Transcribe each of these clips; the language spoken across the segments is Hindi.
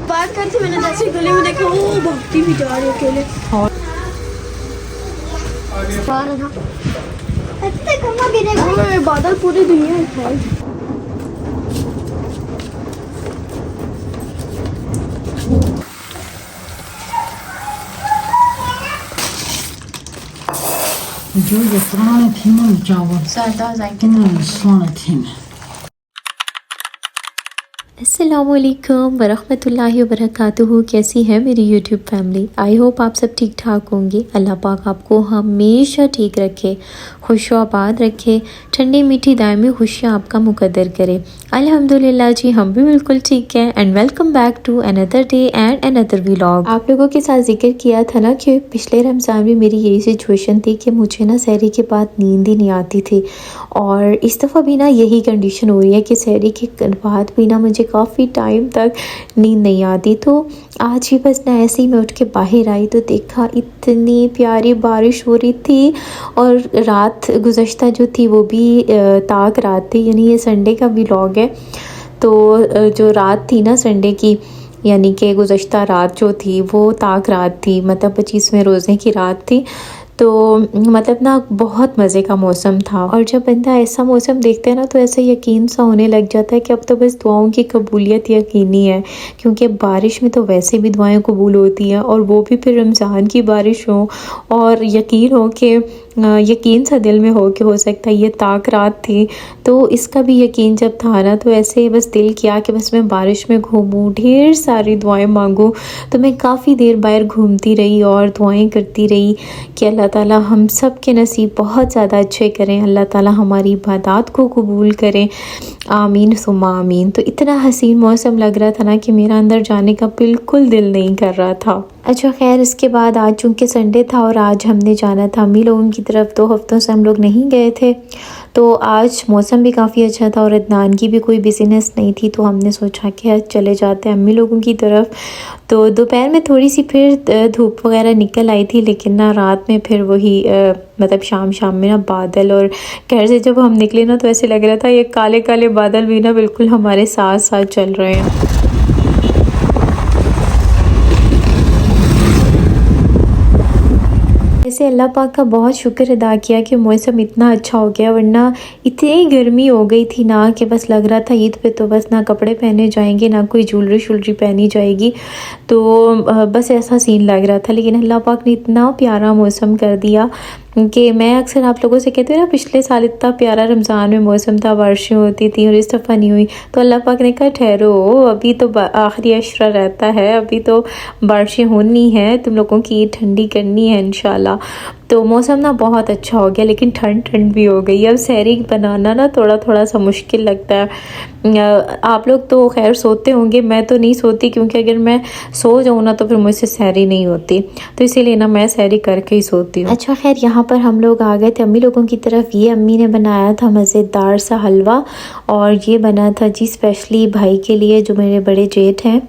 बात करती मैंने जैसे गले में देखा वो भागती भी जा रही अकेले। बादल पूरी दुनिया है। जो ये पुराने थी ना चावल कितने सोने थे। अस्सलामुअलैकुम वरहमतुल्लाहि वबरकातुहू। कैसी है मेरी यूट्यूब फैमिली? आई होप आप सब ठीक ठाक होंगे। अल्लाह पाक आपको हमेशा ठीक रखे, खुश आबाद रखे, ठंडी मीठी दायमी खुशियाँ आपका मुकद्दर करे। अल्हम्दुलिल्लाह जी, हम भी बिल्कुल ठीक हैं। And welcome back to another day and another vlog. आप लोगों के साथ जिक्र किया था ना कि पिछले रमज़ान में मेरी यही सिचुएशन थी कि मुझे ना सहरी के बाद नींद ही नहीं आती थी, और इस दफ़ा भी ना यही कंडीशन हो रही है कि सहरी के बाद भी ना मुझे काफ़ी टाइम तक नींद नहीं आती। तो आज ही बस ना ऐसे ही मैं उठ के बाहर आई तो देखा इतनी प्यारी बारिश हो रही थी, और रात गुज़श्ता जो थी वो भी ताक रात थी, यानी ये संडे का व्लॉग है। तो जो रात थी ना संडे की, यानी कि गुज़श्ता रात जो थी वो ताक रात थी, मतलब 25वें रोज़े की रात थी। तो मतलब ना बहुत मज़े का मौसम था, और जब बंदा ऐसा मौसम देखता है ना तो ऐसा यकीन सा होने लग जाता है कि अब तो बस दुआओं की कबूलियत यकीनी है, क्योंकि बारिश में तो वैसे भी दुआएं कबूल होती हैं, और वो भी फिर रमज़ान की बारिश हो, और यकीन हो कि यकीन सा दिल में हो कि हो सकता है ये ताक रात थी। तो इसका भी यकीन जब था ना तो ऐसे बस दिल किया कि बस मैं बारिश में घूमूं, ढेर सारी दुआएं मांगूं। तो मैं काफ़ी देर बाहर घूमती रही और दुआएं करती रही कि अल्लाह ताला हम सब के नसीब बहुत ज़्यादा अच्छे करें, अल्लाह ताला हमारी इबादत को कबूल करें, आमीन सुम्मा आमीन। तो इतना हसीन मौसम लग रहा था ना कि मेरा अंदर जाने का बिल्कुल दिल नहीं कर रहा था। अच्छा खैर, इसके बाद आज चूँकि संडे था और आज हमने जाना था अम्मी लोगों की तरफ, 2 हफ्तों से हम लोग नहीं गए थे। तो आज मौसम भी काफ़ी अच्छा था और अदनान की भी कोई बिज़नेस नहीं थी, तो हमने सोचा कि आज चले जाते हैं अम्मी लोगों की तरफ। तो दोपहर में थोड़ी सी फिर धूप वगैरह निकल आई थी, लेकिन ना रात में फिर वही मतलब शाम में ना बादल, और घर से जब हम निकले ना तो ऐसे लग रहा था ये काले काले बादल भी ना बिल्कुल हमारे साथ साथ चल रहे हैं। ऐसे अल्लाह पाक का बहुत शुक्र अदा किया कि मौसम इतना अच्छा हो गया, वरना इतनी गर्मी हो गई थी ना कि बस लग रहा था ईद पे तो बस ना कपड़े पहने जाएंगे, ना कोई ज्वेलरी पहनी जाएगी। तो बस ऐसा सीन लग रहा था, लेकिन अल्लाह पाक ने इतना प्यारा मौसम कर दिया कि मैं अक्सर आप लोगों से कहती हूँ ना, पिछले साल इतना प्यारा रमज़ान में मौसम था, बारिशें होती थी, और इस दफ़ा नहीं हुई। तो अल्लाह पाक ने कहा ठहरो, अभी तो आखिरी अशरा रहता है, अभी तो बारिशें होनी है, तुम लोगों की ईद ठंडी करनी है इंशाल्लाह। तो मौसम ना बहुत अच्छा हो गया, लेकिन ठंड भी हो गई। अब सहरी बनाना ना थोड़ा सा मुश्किल लगता है। आप लोग तो खैर सोते होंगे, मैं तो नहीं सोती, क्योंकि अगर मैं सो जाऊँ ना तो फिर मुझसे सहरी नहीं होती, तो इसीलिए ना मैं सहरी करके ही सोती हूँ। अच्छा खैर, यहाँ पर हम लोग आ गए थे अम्मी लोगों की तरफ। ये अम्मी ने बनाया था मज़ेदार सा हलवा, और ये बना था जी स्पेशली भाई के लिए जो मेरे बड़े जेठ हैं।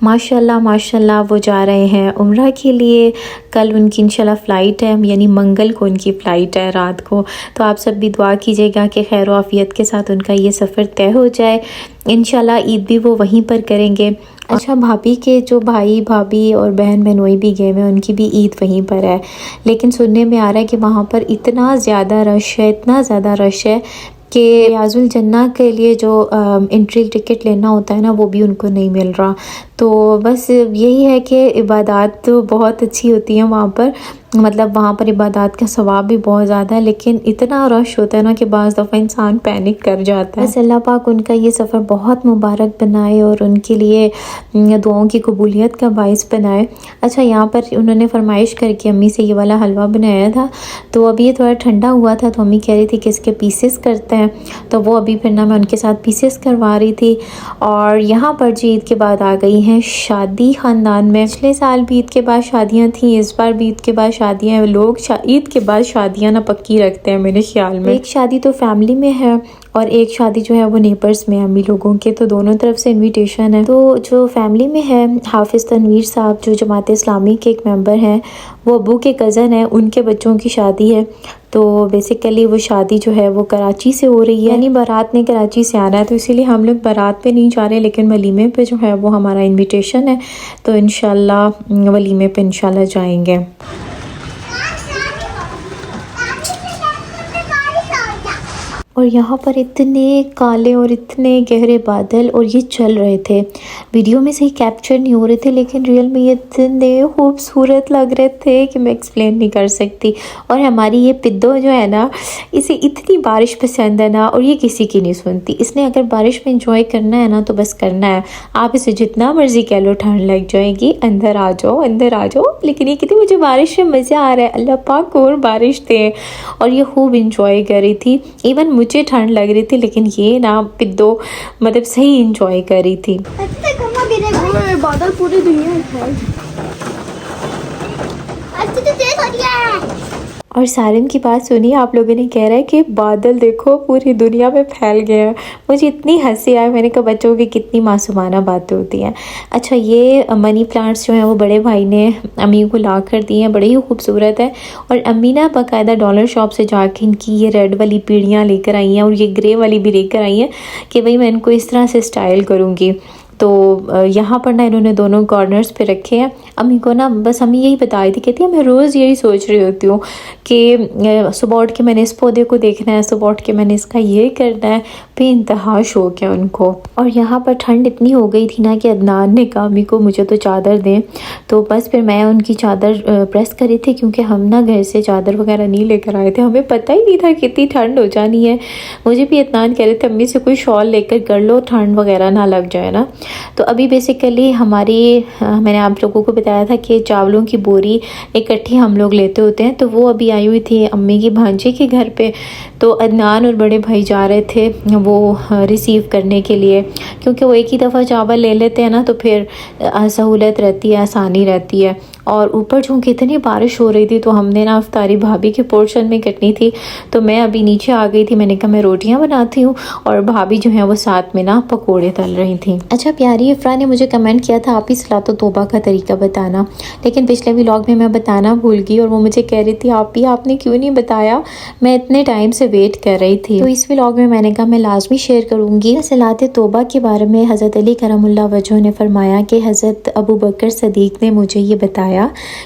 माशाल्लाह वो जा रहे हैं उम्रा के लिए। कल उनकी इंशाल्लाह फ़्लाइट है, यानी मंगल को उनकी फ़्लाइट है रात को। तो आप सब भी दुआ कीजिएगा कि खैर आफियत के साथ उनका ये सफ़र तय हो जाए। इंशाल्लाह ईद भी वो वहीं पर करेंगे। अच्छा, भाभी के जो भाई भाभी और बहन बहनोई भी गए हैं, उनकी भी ईद वहीं पर है, लेकिन सुनने में आ रहा है कि वहाँ पर इतना ज़्यादा रश है कि रियाजुल जन्ना के लिए जो एंट्री टिकट लेना होता है ना, वो भी उनको नहीं मिल रहा। तो बस यही है कि इबादत तो बहुत अच्छी होती है वहाँ पर, मतलब वहाँ पर इबादत का सवाब भी बहुत ज़्यादा है, लेकिन इतना रश होता है ना कि बाज़ दफ़ा इंसान पैनिक कर जाता है। बस अल्लाह पाक उनका ये सफ़र बहुत मुबारक बनाए और उनके लिए दुआओं की कबूलियत का बाइस बनाए। अच्छा, यहाँ पर उन्होंने फरमाइश करके अम्मी से ये वाला हलवा बनाया था, तो अभी ये थोड़ा ठंडा हुआ था, तो अम्मी कह रही थी कि इसके पीसेस करते हैं, तो वो अभी फिर ना मैं उनके साथ पीसेस करवा रही थी। और यहाँ पर जी ईद के बाद आ गई हैं शादी ख़ानदान में। पिछले साल भी ईद के बाद शादियाँ थी, इस बार भी ईद के बाद शादियाँ हैं, लोग ईद के बाद शादियाँ ना पक्की रखते हैं मेरे ख्याल में। एक शादी तो फैमिली में है और एक शादी जो है वो नेबर्स में, अम्मी लोगों के, तो दोनों तरफ से इनविटेशन है। तो जो फैमिली में है, हाफिज़ तनवीर साहब जो जमात इस्लामी के एक मेंबर हैं, वो अबू के कज़न हैं, उनके बच्चों की शादी है। तो बेसिकली वो शादी जो है वो कराची से हो रही है, यानी बारात ने कराची से आना है, तो इसीलिए हम लोग बारात पे नहीं जा रहे, लेकिन वलीमे पे जो है वो हमारा इनविटेशन है, तो इंशाल्लाह वलीमे पे इंशाल्लाह जाएंगे। और यहाँ पर इतने काले और इतने गहरे बादल और ये चल रहे थे, वीडियो में सही कैप्चर नहीं हो रहे थे, लेकिन रियल में ये इतने खूबसूरत लग रहे थे कि मैं एक्सप्लेन नहीं कर सकती। और हमारी ये पिद्दो जो है ना, इसे इतनी बारिश पसंद है ना, और ये किसी की नहीं सुनती। इसने अगर बारिश में इंजॉय करना है ना तो बस करना है, आप इसे जितना मर्जी कह लो ठंड लग जाएगी, अंदर आ जाओ अंदर आ जाओ। लेकिन ये कहती मुझे बारिश में मज़ा आ रहा है, अल्लाह पाक और बारिश दे। और ये खूब इंजॉय कर रही थी, इवन मुझे ठंड लग रही थी, लेकिन ये ना पिद्दो मतलब सही इंजॉय कर रही थी। बादल पूरी दुनिया में और सारिम की बात सुनिए, आप लोगों ने कह रहा है कि बादल देखो पूरी दुनिया में फैल गया है। मुझे इतनी हंसी आई, मैंने कहा बच्चों की कितनी मासूमाना बातें होती हैं। अच्छा, ये मनी प्लांट्स जो हैं वो बड़े भाई ने अम्मी को ला कर दिए हैं, बड़े ही खूबसूरत है। और अम्मी ना बाकायदा डॉलर शॉप से जाके इनकी ये रेड वाली पीढ़ियाँ लेकर आई हैं और ये ग्रे वाली भी लेकर आई हैं कि भाई मैं इनको इस तरह से स्टाइल करूँगी। तो यहाँ पर ना इन्होंने दोनों कॉर्नर्स पे रखे हैं। अम्मी को ना बस अम्मी यही बताई थी, कहती है मैं रोज़ यही सोच रही होती हूँ कि सुबह उठ के मैंने इस पौधे को देखना है, सुबह उठ के मैंने इसका ये करना है, बेइंतहा शौक है उनको। और यहाँ पर ठंड इतनी हो गई थी ना कि अदनान ने कहा अम्मी को मुझे तो चादर दें, तो बस फिर मैं उनकी चादर प्रेस करी थी, क्योंकि हम ना घर से चादर वगैरह नहीं लेकर आए थे, हमें पता ही नहीं था कितनी ठंड हो जानी है। मुझे भी अदनान कह रहे थे अम्मी से कोई शॉल लेकर कर लो, ठंड वगैरह ना लग जाए ना। तो अभी बेसिकली मैंने आप लोगों को बताया था कि चावलों की बोरी इकट्ठी हम लोग लेते होते हैं, तो वो अभी आई हुई थी अम्मी की भांजे के घर पे। तो अदनान और बड़े भाई जा रहे थे वो रिसीव करने के लिए, क्योंकि वो एक ही दफ़ा चावल ले लेते हैं ना, तो फिर सहूलत रहती है, आसानी रहती है। और ऊपर चूँकि इतनी बारिश हो रही थी तो हमने ना अफ्तारी भाभी के पोर्शन में कटनी थी, तो मैं अभी नीचे आ गई थी। मैंने कहा मैं रोटियां बनाती हूँ और भाभी जो है वो साथ में ना पकोड़े तल रही थी। अच्छा, प्यारी इफ्रा ने मुझे कमेंट किया था आप ही सलात व तौबा का तरीका बताना, लेकिन पिछले व्लॉग में मैं बताना भूल गई और वो मुझे कह रही थी आपने क्यों नहीं बताया, मैं इतने टाइम से वेट कर रही थी। तो इस व्लॉग में मैंने कहा मैं लाजमी शेयर करूँगी। सलात तौबा के बारे में हज़रत अली करमुल्लाह वजह ने फरमाया कि हज़रत अबू बकर सदीक ने मुझे ये बताया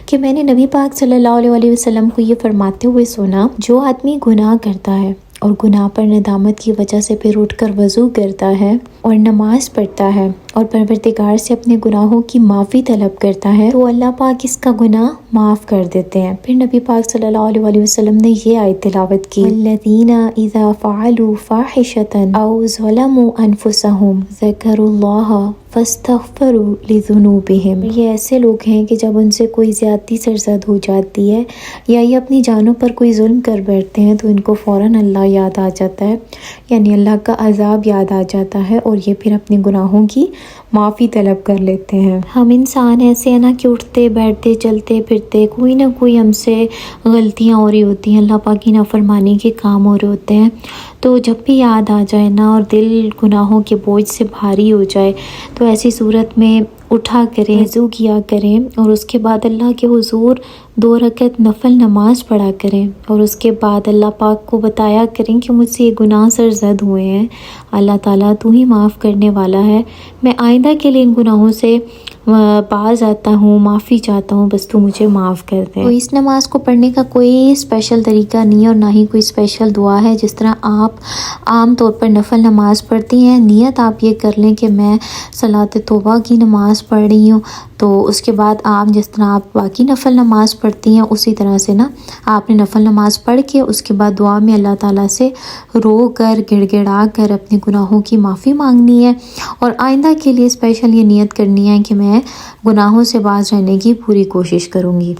कि मैंने नबी पाक सल्लल्लाहु अलैहि वसल्लम को ये फरमाते हुए सुना, जो आदमी गुनाह करता है और गुनाह पर नदामत की वजह से फिर उठकर वज़ू करता है और नमाज पढ़ता है और परवरदिगार से अपने गुनाहों की माफ़ी तलब करता है, तो अल्लाह पाक इसका गुनाह माफ़ कर देते हैं। फिर नबी पाक सल्लल्लाहु अलैहि वसल्लम ने ये आयत तिलावत की, वल्लज़ीना इज़ा फ़अलू फ़ाहिशतन औ ज़लमू अनफुसहुम ज़करुल्लाह फ़स्तग़फ़रू लिज़ुनूबिहिम। ये ऐसे लोग हैं कि जब उनसे कोई ज़्यादती सरज़द हो जाती है या ये अपनी जानों पर कोई जुल्म कर बैठते हैं, तो इनको फ़ौरन अल्लाह याद आ जाता है, यानी अल्लाह का अज़ाब याद आ जाता है और ये फिर अपने गुनाहों की माफ़ी तलब कर लेते हैं। हम इंसान ऐसे हैं ना कि उठते बैठते चलते फिरते कोई ना कोई हमसे गलतियाँ हो रही होती हैं, अल्लाह पाक की नाफरमानी के काम हो रहे होते हैं। तो जब भी याद आ जाए ना और दिल गुनाहों के बोझ से भारी हो जाए, तो ऐसी सूरत में उठा करें, वज़ू किया करें और उसके बाद अल्लाह के हुज़ूर 2 रकत नफल नमाज पढ़ा करें और उसके बाद अल्लाह पाक को बताया करें कि मुझसे ये गुनाह सरज़द हुए हैं, अल्लाह ताला तू ही माफ़ करने वाला है, मैं आइंदा के लिए इन गुनाहों से बाज आता हूँ, माफ़ी चाहता हूँ, बस तू मुझे माफ़ कर दे। तो इस नमाज को पढ़ने का कोई स्पेशल तरीका नहीं है और ना ही कोई स्पेशल दुआ है। जिस तरह आप आम तौर पर नफल नमाज पढ़ती हैं, नियत आप ये कर लें कि मैं सलात तौबा की नमाज पढ़ रही हूँ, तो उसके बाद आप जिस तरह आप बाकी नफल नमाज पढ़ती हैं उसी तरह से ना आपने नफल नमाज पढ़ के उसके बाद दुआ में अल्लाह ताला से रो कर गिड़गिड़ा कर अपने गुनाहों की माफ़ी मांगनी है और आइंदा के लिए स्पेशल ये नियत करनी है कि मैं गुनाहों से बाज रहने की पूरी कोशिश करूँगी।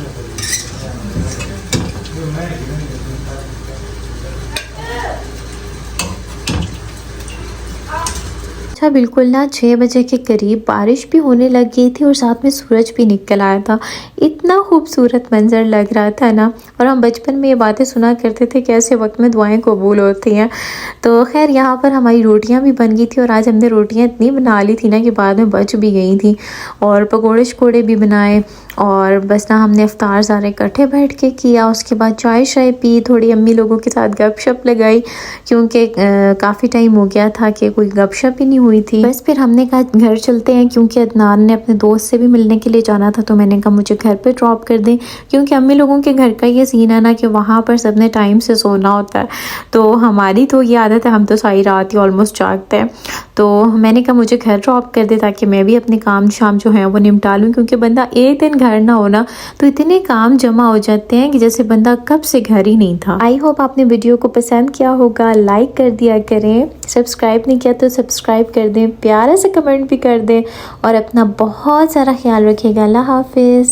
अच्छा बिल्कुल ना 6 बजे के करीब बारिश भी होने लग गई थी और साथ में सूरज भी निकल आया था। इतना खूबसूरत मंजर लग रहा था ना। और हम बचपन में ये बातें सुना करते थे कि ऐसे वक्त में दुआएं कबूल होती हैं। तो खैर यहाँ पर हमारी रोटियां भी बन गई थी और आज हमने रोटियां इतनी बना ली थी ना कि बाद में बच भी गई थी। और पकोड़े शकोड़े भी बनाए और बस ना हमने इफ्तार सारे इकट्ठे बैठ के किया। उसके बाद चाय शाय पी, थोड़ी अम्मी लोगों के साथ गपशप लगाई क्योंकि काफ़ी टाइम हो गया था कि कोई गपशप ही नहीं हुई थी। बस फिर हमने कहा घर चलते हैं क्योंकि अदनान ने अपने दोस्त से भी मिलने के लिए जाना था। तो मैंने कहा मुझे घर पे ड्रॉप कर दें क्योंकि अम्मी लोगों के घर का ये सीन है ना कि वहाँ पर सबने टाइम से सोना होता है। तो हमारी तो ये आदत है, हम तो सारी रात ही ऑलमोस्ट जागते हैं। तो मैंने कहा मुझे घर ड्रॉप कर दे ताकि मैं भी अपने काम शाम जो है वो निपटा लूँ क्योंकि बंदा एक दिन घर ना होना तो इतने काम जमा हो जाते हैं कि जैसे बंदा कब से घर ही नहीं था। आई होप आपने वीडियो को पसंद किया होगा, लाइक कर दिया करें, सब्सक्राइब नहीं किया तो सब्सक्राइब कर दें, प्यारा सा कमेंट भी कर दें और अपना बहुत सारा ख्याल रखिएगा। अल्लाह हाफिज़।